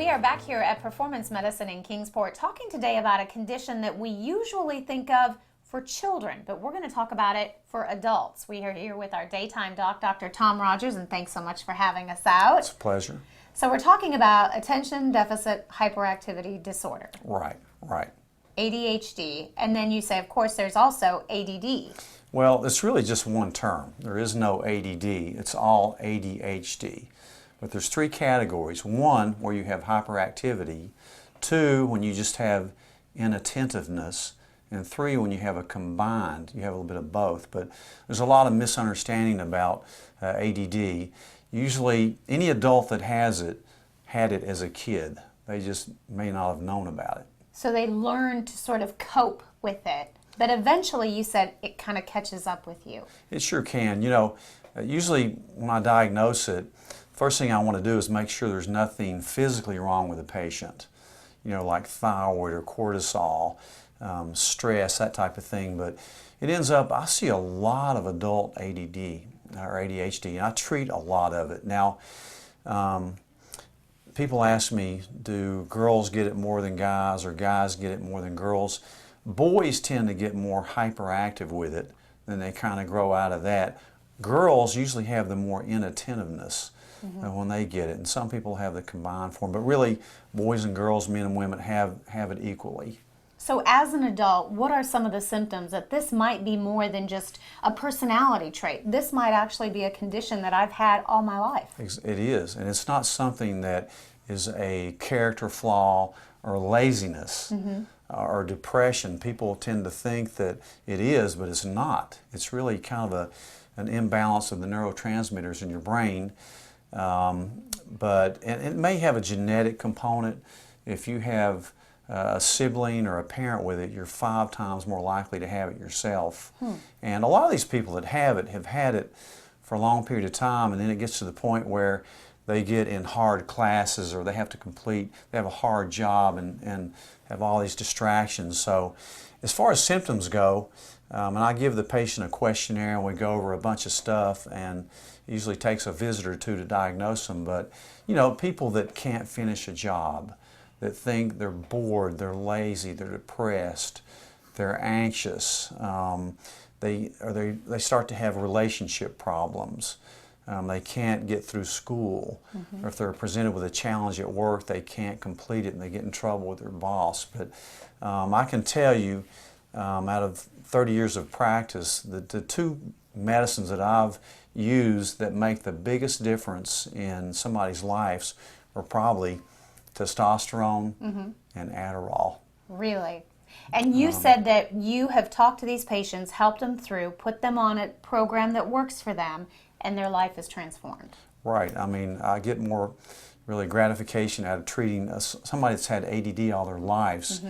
We are back here at Performance Medicine in Kingsport talking today about a condition that we usually think of for children, but we're going to talk about it for adults. We are here with our daytime doc, Dr. Tom Rogers, and thanks so much for having us out. It's a pleasure. So we're talking about attention deficit hyperactivity disorder. Right. ADHD, and then you say, of course, there's also ADD. Well, it's really just one term. There is no ADD. It's all ADHD. But there's three categories. One, where you have hyperactivity. Two, when you just have inattentiveness. And three, when you have a combined, you have a little bit of both. But there's a lot of misunderstanding about ADD. Usually, any adult that has it had it as a kid. They just may not have known about it. So they learn to sort of cope with it. But eventually, you said it kind of catches up with you. It sure can. You know, usually when I diagnose it, first thing I want to do is make sure there's nothing physically wrong with the patient. You know, like thyroid or cortisol, stress, that type of thing. But it ends up, I see a lot of adult ADD or ADHD, and I treat a lot of it. Now, people ask me, do girls get it more than guys or guys get it more than girls? Boys tend to get more hyperactive with it, then they kind of grow out of that. Girls usually have the more inattentiveness when they get it, and some people have the combined form, but really boys and girls, men and women have it equally. So as an adult, what are some of the symptoms that this might be more than just a personality trait? This might actually be a condition that I've had all my life. It is, and it's not something that is a character flaw or laziness or depression. People tend to think that it is, but it's not. It's really kind of an imbalance of the neurotransmitters in your brain. But it may have a genetic component. If you have a sibling or a parent with it, you're 5 times more likely to have it yourself. And a lot of these people that have it have had it for a long period of time, and then it gets to the point where they get in hard classes or they have a hard job and have all these distractions. So as far as symptoms go, and I give the patient a questionnaire and we go over a bunch of stuff, and it usually takes a visit or two to diagnose them. But you know, people that can't finish a job, that think they're bored, they're lazy, they're depressed, they're anxious, they start to have relationship problems. They can't get through school, or if they're presented with a challenge at work, they can't complete it and they get in trouble with their boss. But I can tell you, out of 30 years of practice, the two medicines that I've used that make the biggest difference in somebody's lives are probably testosterone and Adderall. Really? And you said that you have talked to these patients, helped them through, put them on a program that works for them, and their life is transformed. Right. I mean, I get more really gratification out of treating somebody that's had ADD all their lives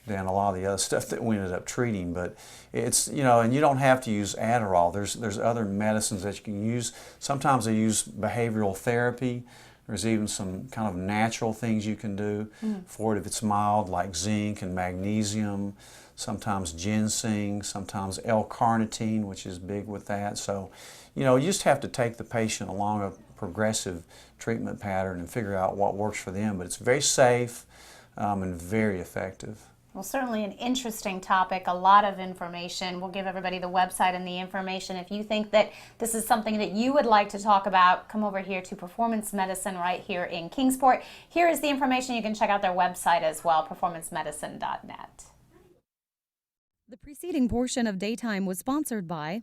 than a lot of the other stuff that we ended up treating. But it's, you know, and you don't have to use Adderall. There's other medicines that you can use. Sometimes they use behavioral therapy. There's even some kind of natural things you can do for it if it's mild, like zinc and magnesium, sometimes ginseng, sometimes L-carnitine, which is big with that. So, you know, you just have to take the patient along a progressive treatment pattern and figure out what works for them. But it's very safe and very effective. Well, certainly an interesting topic, a lot of information. We'll give everybody the website and the information. If you think that this is something that you would like to talk about, come over here to Performance Medicine right here in Kingsport. Here is the information. You can check out their website as well, performancemedicine.net. The preceding portion of Daytime was sponsored by